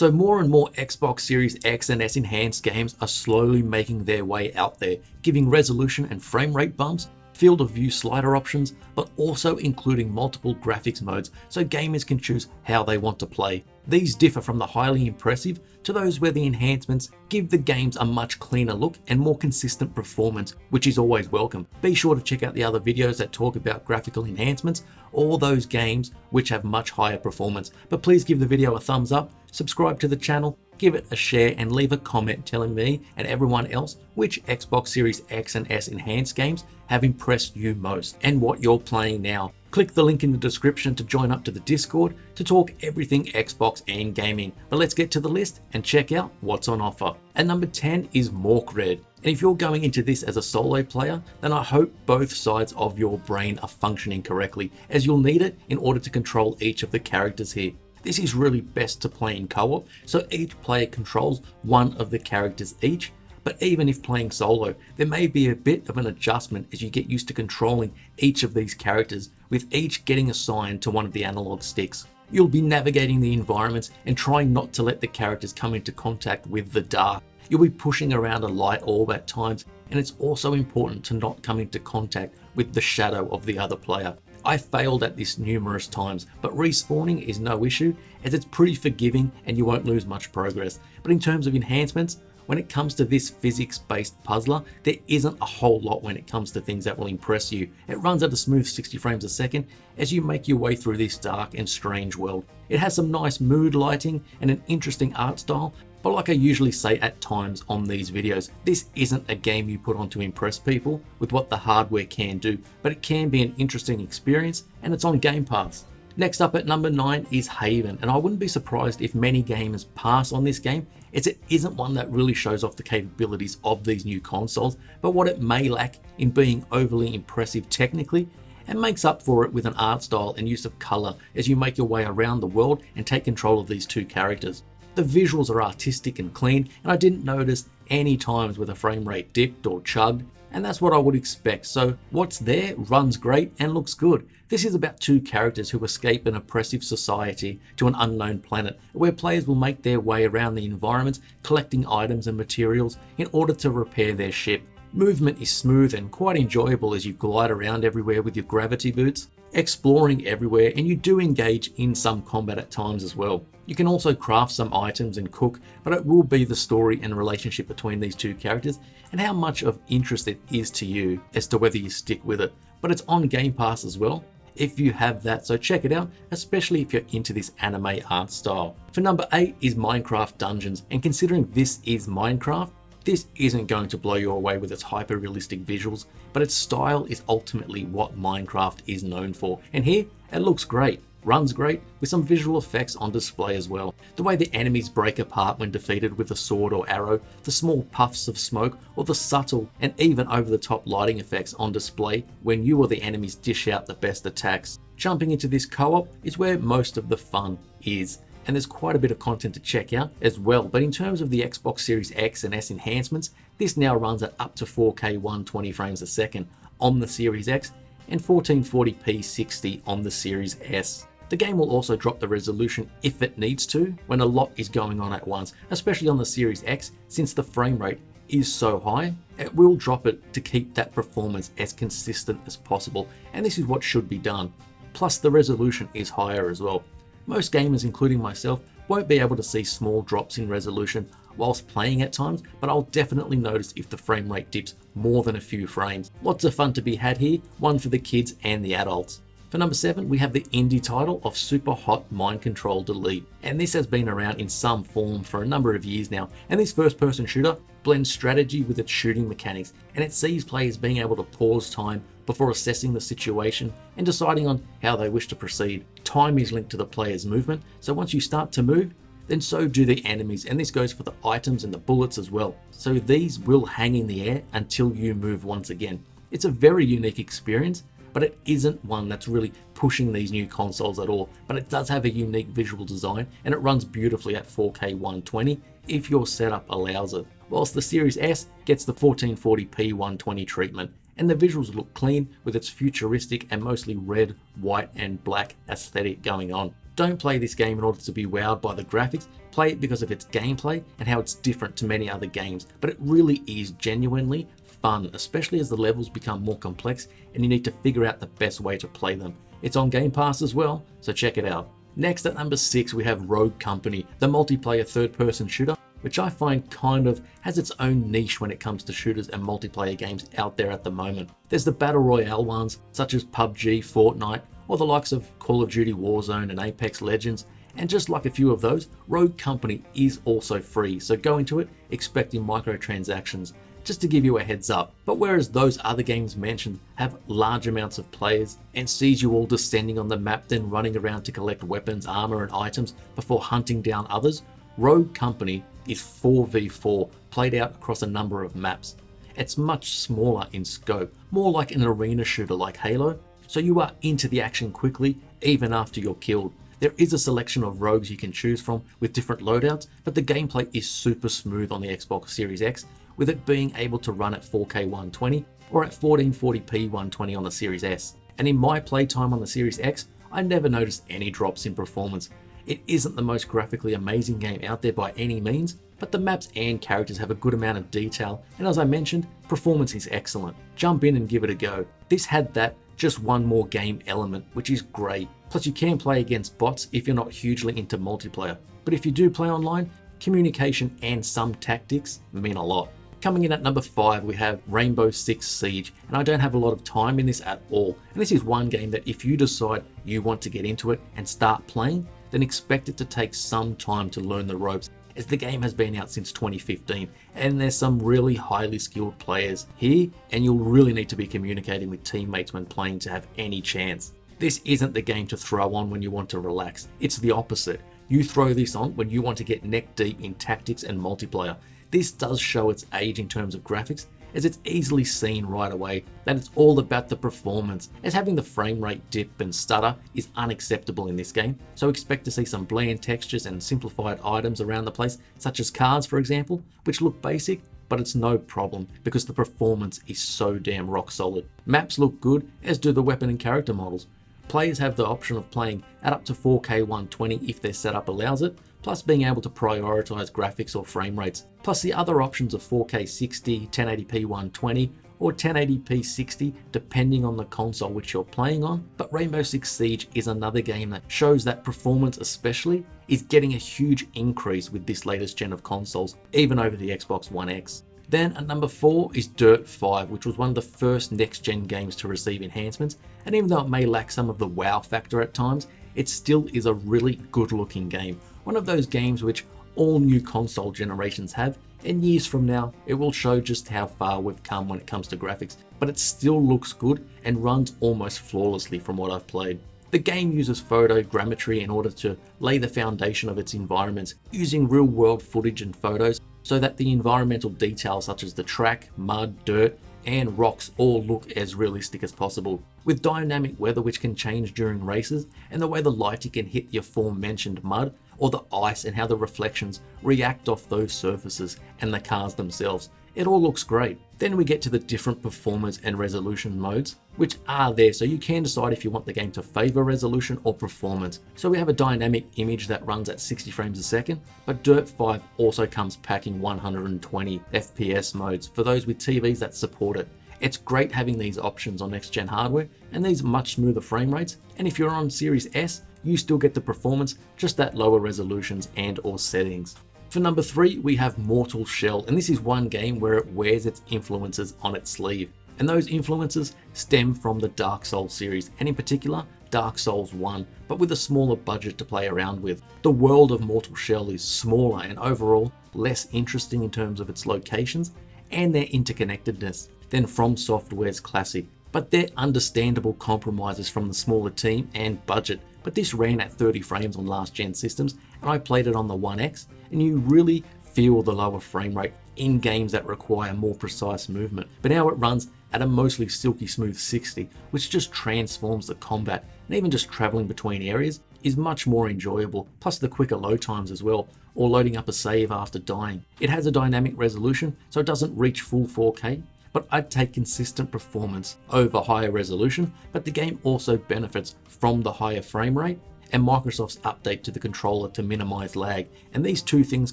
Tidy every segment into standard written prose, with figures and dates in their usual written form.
So more and more Xbox Series X and S enhanced games are slowly making their way out there, giving resolution and frame rate bumps, field of view slider options, but also including multiple graphics modes so gamers can choose how they want to play. These differ from the highly impressive to those where the enhancements give the games a much cleaner look and more consistent performance, which is always welcome. Be sure to check out the other videos that talk about graphical enhancements or those games which have much higher performance. But please give the video a thumbs up, subscribe to the channel, give it a share, and leave a comment telling me and everyone else which Xbox Series X and S enhanced games have impressed you most and what you're playing now. Click the link in the description to join up to the Discord to talk everything Xbox and gaming. But let's get to the list and check out what's on offer. At number 10 is Morkredd. And if you're going into this as a solo player, then I hope both sides of your brain are functioning correctly, as you'll need it in order to control each of the characters here. This is really best to play in co-op, so each player controls one of the characters each. But even if playing solo, there may be a bit of an adjustment as you get used to controlling each of these characters, with each getting assigned to one of the analog sticks. You'll be navigating the environments and trying not to let the characters come into contact with the dark. You'll be pushing around a light orb at times, and it's also important to not come into contact with the shadow of the other player. I failed at this numerous times, but respawning is no issue as it's pretty forgiving and you won't lose much progress. But in terms of enhancements, when it comes to this physics-based puzzler, there isn't a whole lot when it comes to things that will impress you. It runs at a smooth 60 frames a second as you make your way through this dark and strange world. It has some nice mood lighting and an interesting art style, but like I usually say at times on these videos, this isn't a game you put on to impress people with what the hardware can do, but it can be an interesting experience and it's on Game Pass. Next up at number 9 is Haven, and I wouldn't be surprised if many gamers pass on this game, as it isn't one that really shows off the capabilities of these new consoles, but what it may lack in being overly impressive technically, and makes up for it with an art style and use of colour as you make your way around the world and take control of these two characters. The visuals are artistic and clean, and I didn't notice any times where the frame rate dipped or chugged, and that's what I would expect. So what's there runs great and looks good. This is about two characters who escape an oppressive society to an unknown planet, where players will make their way around the environment, collecting items and materials in order to repair their ship. Movement is smooth and quite enjoyable as you glide around everywhere with your gravity boots, exploring everywhere, and you do engage in some combat at times as well. You can also craft some items and cook, but it will be the story and relationship between these two characters and how much of interest it is to you as to whether you stick with it. But it's on Game Pass as well if you have that, so check it out, especially if you're into this anime art style. For number 8 is Minecraft Dungeons, and considering this is Minecraft, this isn't going to blow you away with its hyper-realistic visuals, but its style is ultimately what Minecraft is known for. And here, it looks great, runs great, with some visual effects on display as well. The way the enemies break apart when defeated with a sword or arrow, the small puffs of smoke, or the subtle and even over-the-top lighting effects on display when you or the enemies dish out the best attacks. Jumping into this co-op is where most of the fun is, and there's quite a bit of content to check out as well. But in terms of the Xbox Series X and S enhancements, this now runs at up to 4K 120 frames a second on the Series X and 1440p 60 on the Series S. The game will also drop the resolution if it needs to when a lot is going on at once, especially on the Series X, since the frame rate is so high. It will drop it to keep that performance as consistent as possible, and this is what should be done. Plus the resolution is higher as well. Most gamers, including myself, won't be able to see small drops in resolution whilst playing at times, but I'll definitely notice if the frame rate dips more than a few frames. Lots of fun to be had here, one for the kids and the adults. For number 7, we have the indie title of Superhot Mind Control Delete, and this has been around in some form for a number of years now, and this first-person shooter blends strategy with its shooting mechanics, and it sees players being able to pause time before assessing the situation and deciding on how they wish to proceed. Time is linked to the player's movement, so once you start to move, then so do the enemies, and this goes for the items and the bullets as well. So these will hang in the air until you move once again. It's a very unique experience, but it isn't one that's really pushing these new consoles at all. But it does have a unique visual design, and it runs beautifully at 4K 120 if your setup allows it. Whilst the Series S gets the 1440p 120 treatment, and the visuals look clean with its futuristic and mostly red, white and black aesthetic going on. Don't play this game in order to be wowed by the graphics, play it because of its gameplay and how it's different to many other games, but it really is genuinely fun, especially as the levels become more complex and you need to figure out the best way to play them. It's on Game Pass as well, so check it out. Next at number 6 we have Rogue Company, the multiplayer third-person shooter, which I find kind of has its own niche when it comes to shooters and multiplayer games out there at the moment. There's the Battle Royale ones, such as PUBG, Fortnite, or the likes of Call of Duty Warzone and Apex Legends, and just like a few of those, Rogue Company is also free, so go into it expecting microtransactions, just to give you a heads up. But whereas those other games mentioned have large amounts of players and sees you all descending on the map then running around to collect weapons, armor and items before hunting down others, Rogue Company is 4v4 played out across a number of maps. It's much smaller in scope, more like an arena shooter like Halo, so you are into the action quickly even after you're killed. There is a selection of rogues you can choose from with different loadouts, but the gameplay is super smooth on the Xbox Series X, with it being able to run at 4K 120 or at 1440p 120 on the Series S. And in my playtime on the Series X, I never noticed any drops in performance. It isn't the most graphically amazing game out there by any means, but the maps and characters have a good amount of detail, and as I mentioned, performance is excellent. Jump in and give it a go. This had that just one more game element, which is great. Plus you can play against bots if you're not hugely into multiplayer. But if you do play online, communication and some tactics mean a lot. Coming in at number 5 we have Rainbow Six Siege, and I don't have a lot of time in this at all. And this is one game that if you decide you want to get into it and start playing, then expect it to take some time to learn the ropes, as the game has been out since 2015 and there's some really highly skilled players here, and you'll really need to be communicating with teammates when playing to have any chance. This isn't the game to throw on when you want to relax. It's the opposite. You throw this on when you want to get neck deep in tactics and multiplayer. This does show its age in terms of graphics, as it's easily seen right away that it's all about the performance, as having the frame rate dip and stutter is unacceptable in this game, so expect to see some bland textures and simplified items around the place, such as cards for example, which look basic, but it's no problem because the performance is so damn rock solid. Maps look good, as do the weapon and character models. Players have the option of playing at up to 4K 120 if their setup allows it, plus being able to prioritize graphics or frame rates, plus the other options of 4K 60, 1080p 120, or 1080p 60 depending on the console which you're playing on. But Rainbow Six Siege is another game that shows that performance especially is getting a huge increase with this latest gen of consoles, even over the Xbox One X. Then at number 4 is Dirt 5, which was one of the first next gen games to receive enhancements, and even though it may lack some of the wow factor at times, it still is a really good looking game. One of those games which all new console generations have, and years from now it will show just how far we've come when it comes to graphics, but it still looks good and runs almost flawlessly from what I've played. The game uses photogrammetry in order to lay the foundation of its environments, using real world footage and photos so that the environmental details such as the track, mud, dirt and rocks all look as realistic as possible, with dynamic weather which can change during races, and the way the lighting can hit the aforementioned mud or the ice and how the reflections react off those surfaces and the cars themselves. It all looks great. Then we get to the different performance and resolution modes, which are there so you can decide if you want the game to favor resolution or performance. So we have a dynamic image that runs at 60 frames a second, but Dirt 5 also comes packing 120 FPS modes for those with TVs that support it. It's great having these options on next gen hardware and these much smoother frame rates, and if you're on Series S, you still get the performance, just at lower resolutions and or settings. For number 3, we have Mortal Shell, and this is one game where it wears its influences on its sleeve. And those influences stem from the Dark Souls series, and in particular, Dark Souls 1, but with a smaller budget to play around with. The world of Mortal Shell is smaller and overall less interesting in terms of its locations and their interconnectedness than From Software's classic, but they're understandable compromises from the smaller team and budget. But this ran at 30 frames on last gen systems, and I played it on the One X, and you really feel the lower frame rate in games that require more precise movement. But now it runs at a mostly silky smooth 60, which just transforms the combat, and even just traveling between areas is much more enjoyable, plus the quicker load times as well, or loading up a save after dying. It has a dynamic resolution, so it doesn't reach full 4K, but I'd take consistent performance over higher resolution, but the game also benefits from the higher frame rate and Microsoft's update to the controller to minimize lag. And these two things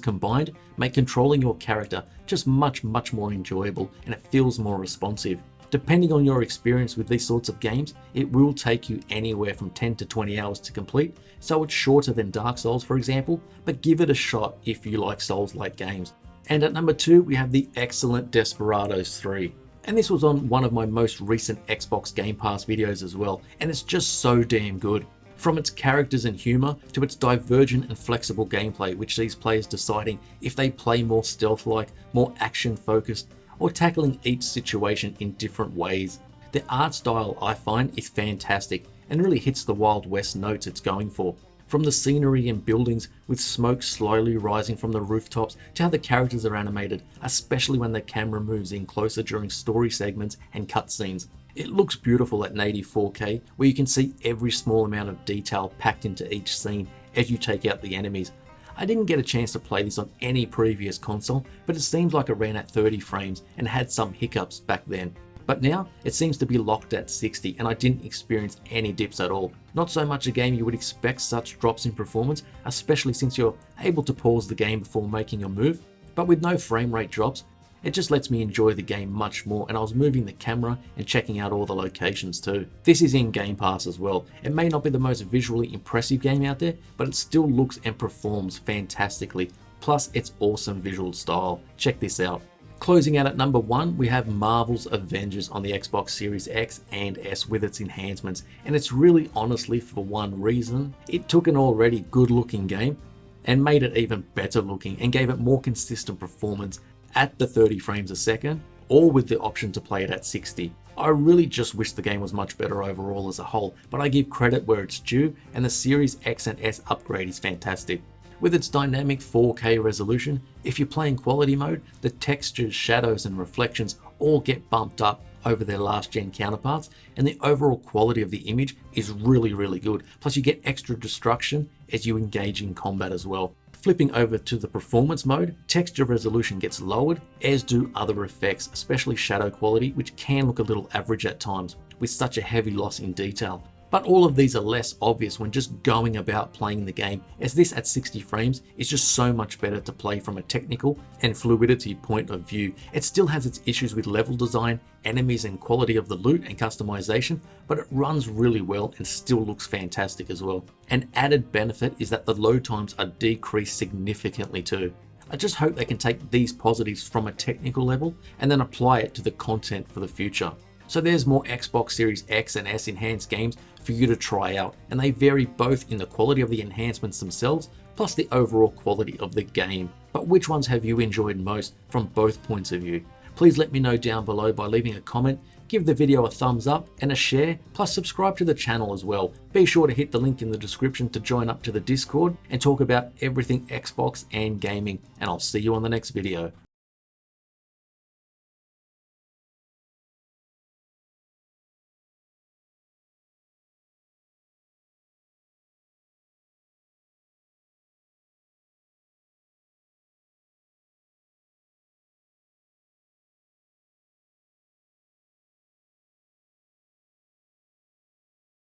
combined make controlling your character just much more enjoyable, and it feels more responsive. Depending on your experience with these sorts of games, it will take you anywhere from 10 to 20 hours to complete, so it's shorter than Dark Souls for example, but give it a shot if you like Souls-like games. And at number 2 we have the excellent Desperados III. And this was on one of my most recent Xbox Game Pass videos as well, and it's just so damn good. From its characters and humour to its divergent and flexible gameplay, which sees players deciding if they play more stealth-like, more action-focused, or tackling each situation in different ways. The art style I find is fantastic and really hits the Wild West notes it's going for. From the scenery and buildings with smoke slowly rising from the rooftops to how the characters are animated, especially when the camera moves in closer during story segments and cutscenes. It looks beautiful at native 4K, where you can see every small amount of detail packed into each scene as you take out the enemies. I didn't get a chance to play this on any previous console, but it seems like it ran at 30 frames and had some hiccups back then. But now it seems to be locked at 60 and I didn't experience any dips at all. Not so much a game you would expect such drops in performance, especially since you're able to pause the game before making your move, but with no frame rate drops, it just lets me enjoy the game much more, and I was moving the camera and checking out all the locations too. This is in Game Pass as well. It may not be the most visually impressive game out there, but it still looks and performs fantastically, plus its awesome visual style. Check this out. Closing out at number 1, we have Marvel's Avengers on the Xbox Series X and S with its enhancements, and it's really honestly for one reason. It took an already good looking game and made it even better looking and gave it more consistent performance at the 30 frames a second, or with the option to play it at 60. I really just wish the game was much better overall as a whole, but I give credit where it's due, and the Series X and S upgrade is fantastic. With its dynamic 4K resolution, if you're playing quality mode, the textures, shadows and reflections all get bumped up over their last gen counterparts, and the overall quality of the image is really good. Plus you get extra destruction as you engage in combat as well. Flipping over to the performance mode, texture resolution gets lowered, as do other effects, especially shadow quality, which can look a little average at times with such a heavy loss in detail. But all of these are less obvious when just going about playing the game, as this at 60 frames is just so much better to play from a technical and fluidity point of view. It still has its issues with level design, enemies and quality of the loot and customization, but it runs really well and still looks fantastic as well. An added benefit is that the load times are decreased significantly too. I just hope they can take these positives from a technical level and then apply it to the content for the future. So there's more Xbox Series X and S enhanced games for you to try out, and they vary both in the quality of the enhancements themselves, plus the overall quality of the game. But which ones have you enjoyed most from both points of view? Please let me know down below by leaving a comment, give the video a thumbs up and a share, plus subscribe to the channel as well. Be sure to hit the link in the description to join up to the Discord and talk about everything Xbox and gaming, and I'll see you on the next video.